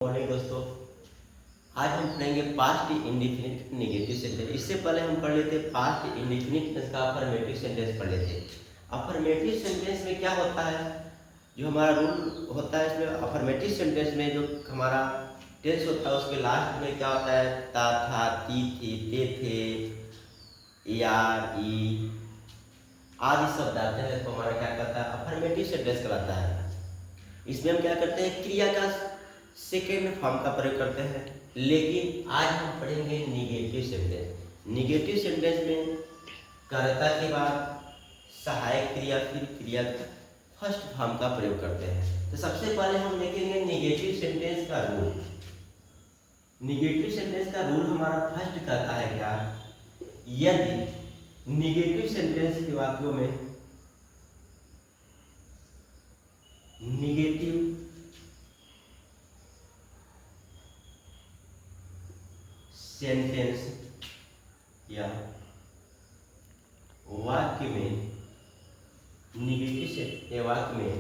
Morning दोस्तों, आज हम पढ़ेंगे पास्ट इंडिफिनिट नेगेटिव सेंटेंस। इससे पहले हम पढ़ लेते पास्ट इंडिफिनिट टेंस का अफर्मेटिव सेंटेंस पढ़ लेते। अफर्मेटिव सेंटेंस में क्या होता है, जो हमारा रूल होता है इसमें अफर्मेटिव सेंटेंस में जो हमारा टेंस होता है उसके लास्ट में क्या होता है, ता था, ती थी, ते थे, या, ई आदि शब्द आते हैं तो हमारा क्या कहता है, अफर्मेटिव सेंटेंस कहलाता है। इसमें हम क्या करते हैं, क्रिया का सेकेंड फॉर्म का प्रयोग करते हैं। लेकिन आज हम पढ़ेंगे निगेटिव सेंटेंस। निगेटिव सेंटेंस में कर्ता के बाद सहायक क्रिया फिर क्रिया का फर्स्ट फॉर्म का प्रयोग करते हैं। तो सबसे पहले हम देखेंगे निगेटिव सेंटेंस का रूल। निगेटिव सेंटेंस का रूल हमारा फर्स्ट कहता है क्या, यदि निगेटिव सेंटेंस के वाक्यों में निगेटिव सेंटेंस या वाक्य में निगेटिव वाक्य में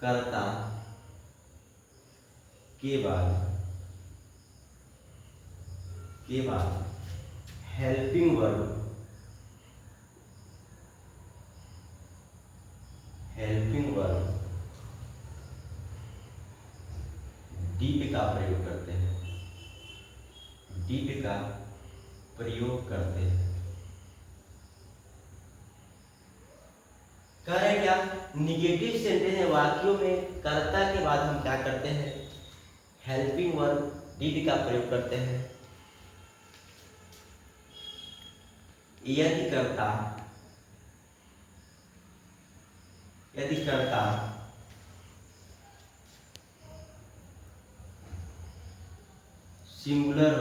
कर्ता के बाद हेल्पिंग वर्ब डीड का प्रयोग करते हैं। डीड का प्रयोग करते हैं। कह रहे क्या, निगेटिव सेंटेंस वाक्यों में कर्ता के बाद हम क्या करते हैं, हेल्पिंग वर्ब डीड का प्रयोग करते हैं। यदि कर्ता सिंगुलर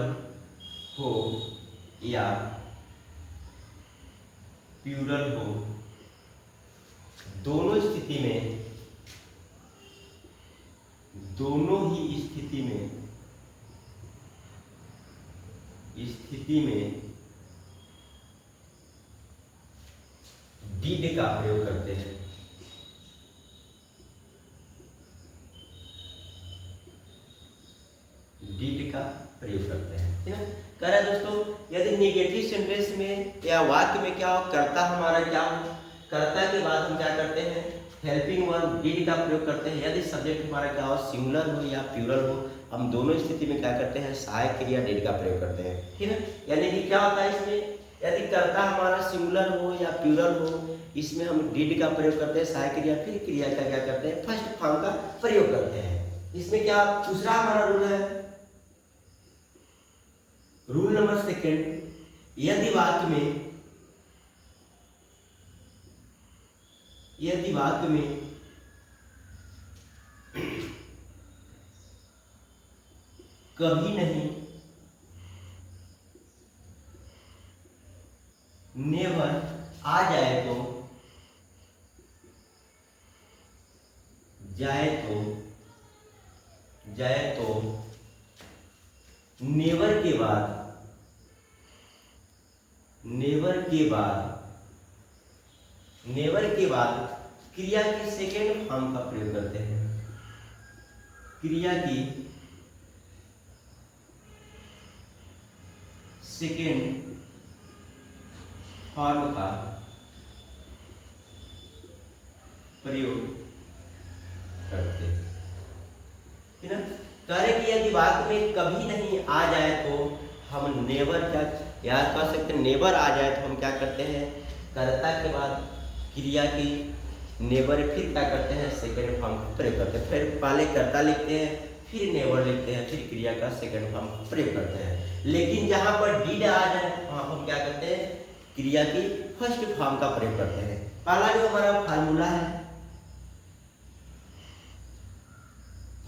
हो या प्लूरल हो, दोनों ही स्थिति में डीड का प्रयोग करते हैं। डीड का प्रयोग करते हैं, ठीक है। कह रहा है दोस्तों, यदि निगेटिव सेंटेंस में या वाक्य में क्या हो, कर्ता हमारा क्या हो, कर्ता के बाद हम क्या करते हैं, हेल्पिंग वर्ब डीड का प्रयोग करते हैं। यदि सब्जेक्ट हमारा क्या हो, सिंगुलर हो या प्लूरल हो, हम दोनों स्थिति में क्या करते हैं, सहायक क्रिया डीड का प्रयोग करते हैं, ठीक है। यानी कि क्या होता है इसमें, यदि कर्ता हमारा सिंगुलर हो या प्लूरल हो, इसमें हम डीड का प्रयोग करते हैं, सहायक क्रिया फिर क्रिया का क्या करते हैं, फर्स्ट फॉर्म का प्रयोग करते हैं। इसमें क्या दूसरा हमारा रूल है, रूल नंबर सेकेंड, यदि वाक्य में कभी नहीं, नेवर आ जाए तो नेवर के बाद क्रिया की सेकेंड फॉर्म का प्रयोग करते हैं। क्रिया की सेकेंड फॉर्म का प्रयोग करते हैं, ठीक है। कार्य की यदि वाक्य में कभी नहीं आ जाए तो हम नेवर क्या याद कर सकते हैं, नेवर आ जाए तो हम क्या करते हैं, कर्ता के बाद क्रिया की नेवर फिर क्या करते हैं, सेकेंड फॉर्म का प्रयोग करते हैं। फिर पहले कर्ता लिखते हैं, फिर नेवर लिखते हैं, फिर क्रिया का सेकेंड फॉर्म प्रयोग करते हैं। लेकिन जहां पर डीड आ जाए वहां हम क्या करते हैं, क्रिया की फर्स्ट फॉर्म का प्रयोग करते हैं। पहला जो हमारा फार्मूला है,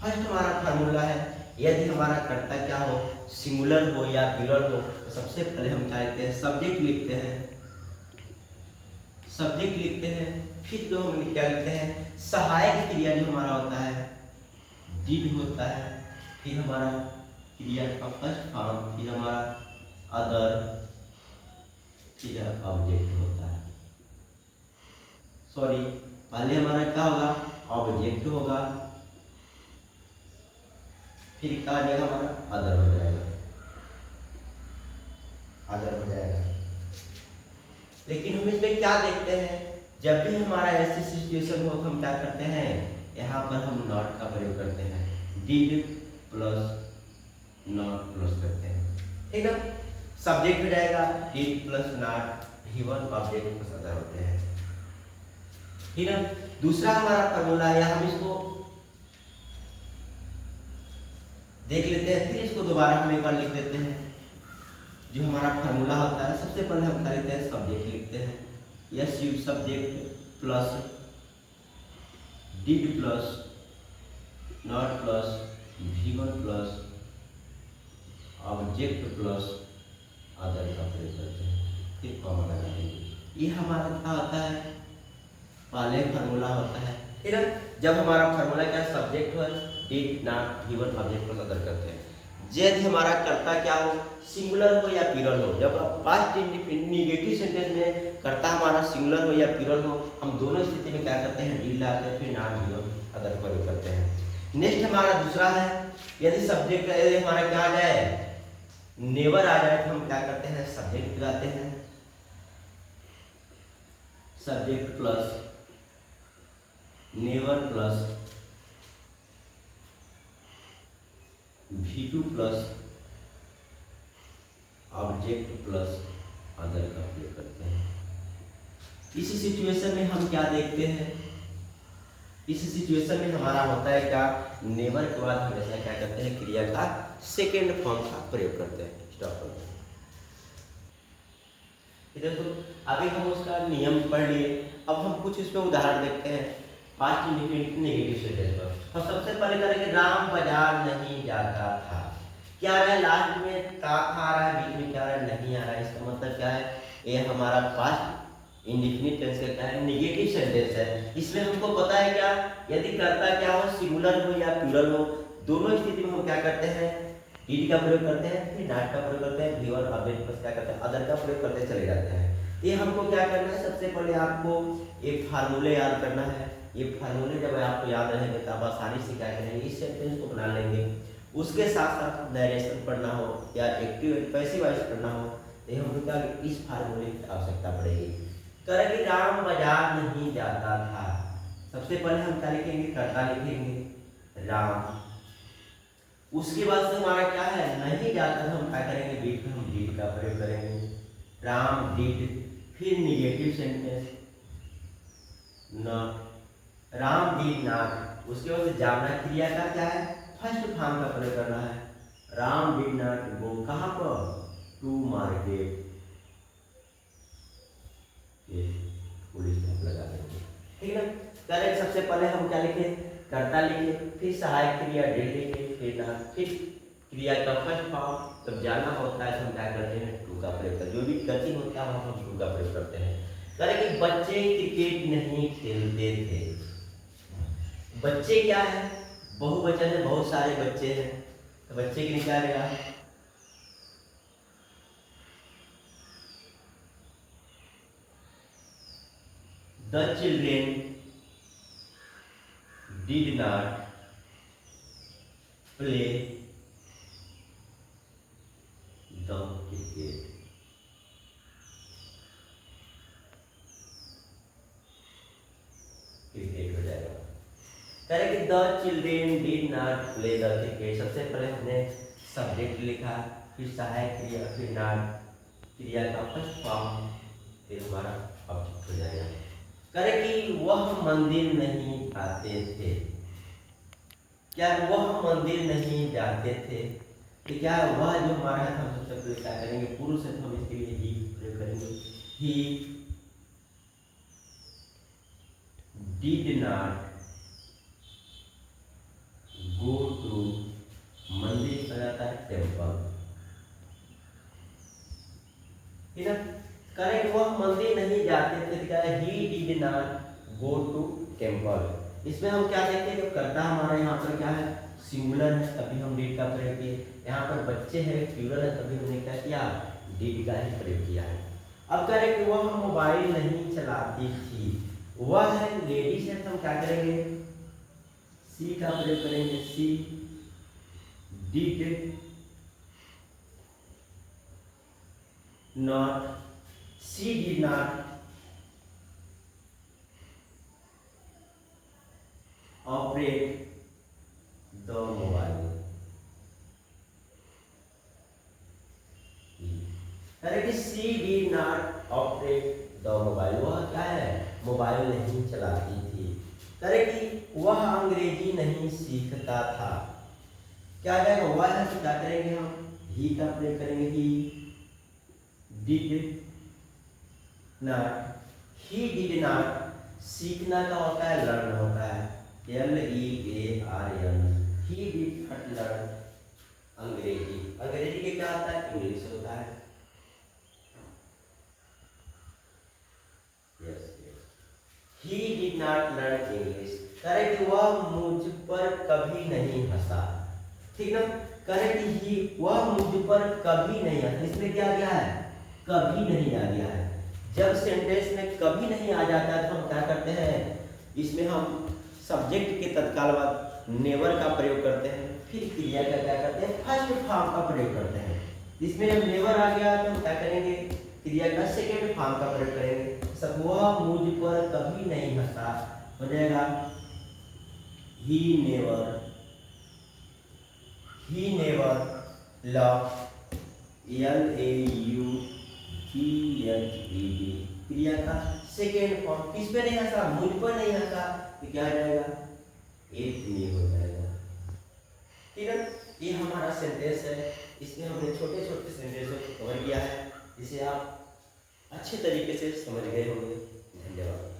फर्स्ट हमारा फार्मूला है, यदि हमारा कर्ता क्या हो, सिंगुलर हो या प्लूरल हो, तो सबसे पहले हम क्या लिखते हैं, सब्जेक्ट लिखते हैं। फिर जो हम क्या लिखते हैं, सहायक क्रिया जो हमारा होता है डीड होता है, फिर हमारा क्रिया का फर्स्ट फॉर्म, फिर हमारा अदर, फिर ऑब्जेक्ट होता है। सॉरी, पहले हमारा क्या होगा, ऑब्जेक्ट होगा, फिर क्या आ जाएगा हमारा अदर हो जाएगा, अदर हो जाएगा। लेकिन हम इसमें क्या देखते हैं, जब भी हमारा ऐसी सिचुएशन हो तो हम क्या करते हैं, यहाँ पर हम नॉट का प्रयोग करते हैं, डिड प्लस नॉट प्लस करते हैं, ठीक ना। सब्जेक्ट हो जाएगा did plus not, given object plus other होते हैं, ठीक ना। दूसरा हमारा फॉर्मूला है, हम इसको देख लेते हैं, फिर इसको दोबारा हम एक बार लिख देते हैं। जो हमारा फार्मूला होता है, सबसे पहले हम क्या लिखते हैं, सब्जेक्ट लिखते हैं, yes you subject plus did plus not plus V1 plus object plus other का प्रयोग करते हैं, फिर कॉमा लगा देंगे। ये हमारा क्या होता है, पहले फार्मूला होता है। फिर जब हमारा फार्मूला क्या सब्जेक्ट हो, did not V1 object plus other करते हैं। यदि हमारा कर्ता क्या हो, सिंगुलर हो या प्लूरल हो, जब पास्ट निगेटिव सेंटेंस में कर्ता हमारा सिंगुलर हो या प्लूरल हो, हम दोनों स्थिति में क्या करते हैं, डिड लाते हैं, फिर नॉट वी1 अदर प्रयोग करते हैं। नेक्स्ट हमारा दूसरा है, यदि सब्जेक्ट हमारा क्या आ जाए, नेवर आ जाए, तो हम क्या करते हैं, सब्जेक्ट लगाते हैं, subject plus never plus V2 plus object plus other का प्रयोग करते हैं। इस सिचुएशन में हम क्या देखते हैं, इस सिचुएशन में हमारा होता है क्या, नेवर के बाद हमेशा क्या करते हैं, क्रिया का सेकेंड फॉर्म का प्रयोग करते हैं, स्टॉप करते हैं। इधर तो अभी हम उसका नियम पढ़ लिए, अब हम कुछ इसमें उदाहरण देखते हैं पास्ट इंडिफिनिट नेगेटिव सेंटेंस पर। तो सबसे पहले करेंगे, राम बाजार नहीं जाता था। क्या है, लास्ट में था आ रहा है, बीच में क्या आ रहा है, नहीं आ रहा है, इसका मतलब क्या है, ये हमारा पास्ट इंडिफिनिट टेंस का क्या है, नेगेटिव सेंटेंस है। इसमें हमको पता है क्या, यदि कर्ता क्या हो, सिंगुलर हो या प्लूरल हो, दोनों स्थिति में हम क्या करते हैं, डिड का प्रयोग करते हैं, फिर नॉट का प्रयोग करते हैं, वी1 ऑब्जेक्ट प्लस क्या करते हैं, अदर का प्रयोग करते चले जाते हैं। ये हमको क्या करना है, सबसे पहले आपको एक फार्मूले याद करना है। ये फार्मूले जब आपको याद रहेंगे तो आप आसानी से क्या करेंगे, इस सेंटेंस को बना लेंगे। उसके साथ साथ नरेशन पढ़ना हो या एक्टिव पैसिव वॉइस पढ़ना हो, तो हमको क्या इस फार्मूले की आवश्यकता पड़ेगी। करेंगे, राम बाजार नहीं जाता था। सबसे पहले हम क्या लिखेंगे, कर्ता लिखेंगे राम, उसके बाद से हमारा क्या है, नहीं जाता था, हम क्या करेंगे, डिड, हम डिड का प्रयोग करेंगे, राम डिड, फिर negative sentence not, Ram did not, उसके बाद से जाना क्रिया का क्या है, फर्स्ट फॉर्म का प्रयोग करना है, राम डिड नॉट गो, कहाँ पर, टू मार्केट, पुलिस लगा देंगे, ठीक है। करेक्ट, सबसे पहले हम क्या लिखे, कर्ता लिखे, फिर सहायक क्रिया डिड लिखे, फिर नॉट, फिर क्रिया का फर्स्ट फॉर्म। जब जाना होता है तो हम क्या करते हैं, टू का प्रयोग करते हैं, जो भी गति होता है वहाँ हम टू का प्रयोग करते हैं। करेक्ट, बच्चे क्रिकेट नहीं खेलते थे। बच्चे क्या है, बहुवचन है, बहुत सारे बच्चे हैं, तो बच्चे के लिए क्या रहेगा, the children did not play the cricket. Cricket हो जाएगा। Correct, the children did not play the cricket. सबसे पहले हमने सब्जेक्ट लिखा, फिर सहायक क्रिया, फिर नॉट, क्रिया का फर्स्ट फॉर्म, फिर हमारा ऑब्जेक्ट हो जाएगा। करेक्ट, कि वह मंदिर नहीं जाते थे। क्या वह मंदिर नहीं जाते थे, तो क्या वह जो हमारा है, हम सबसे पहले क्या करेंगे, पुरुष है तो हम इसके लिए ही प्रयोग करेंगे, he did not go to, मंदिर का जाता है टेम्पल, ठीक है। करेक्ट, वह मंदिर नहीं जाते थे, क्या है, he did not go to temple. इसमें हम क्या देखते हैं, जब कर्ता हमारा यहाँ पर क्या है, सिंगुलर है, तभी हम डिड का प्रयोग किए। यहाँ पर बच्चे हैं, प्लूरल है, तभी हमने क्या किया, डिड का ही प्रयोग किया है। अब करेक्ट, वह मोबाइल नहीं चलाती थी। वह है लेडीज है, तो हम क्या करेंगे, सी का प्रयोग करेंगे, she did not, she did not operate the mobile. Correct, she did not operate the mobile, वह क्या है, मोबाइल नहीं चलाती थी। करेक्ट, वह अंग्रेजी नहीं सीखता था। क्या आ जाएगा, वह है तो क्या करेंगे हम, ही का प्रयोग करेंगे, he did not, he did not, सीखना का होता है, लर्न होता है, LEARN, he did not learn अंग्रेजी, अंग्रेजी के क्या होता है, इंग्लिश होता है। He did not learn English, correct, वह मुझ पर कभी नहीं हंसा, ठीक ना, करेक्ट, ही वह मुझ पर कभी नहीं हंसा, इसमें क्या गया है, कभी नहीं आ गया है। जब सेंटेंस में कभी नहीं आ जाता है तो हम क्या करते हैं, इसमें हम सब्जेक्ट के तत्काल बाद नेवर का प्रयोग करते हैं, फिर क्रिया का क्या करते हैं, फर्स्ट फॉर्म का प्रयोग करते हैं। इसमें जब नेवर आ गया तो हम क्या करेंगे, क्रिया का सेकेंड फॉर्म का प्रयोग करेंगे। सब वह मुझ पर कभी नहीं हंसा, हो जाएगा he never laughed, LAUGHED, क्रिया का सेकेंड फॉर्म, किस पे नहीं हंसा, मुझ पर नहीं हंसा, तो क्या हो जाएगा, एक नहीं हो जाएगा, ठीक है। ये हमारा सेंटेंस है, इसमें हमने छोटे छोटे सेंटेंसों को कवर किया है, जिसे आप अच्छे तरीके से समझ गए होंगे। धन्यवाद।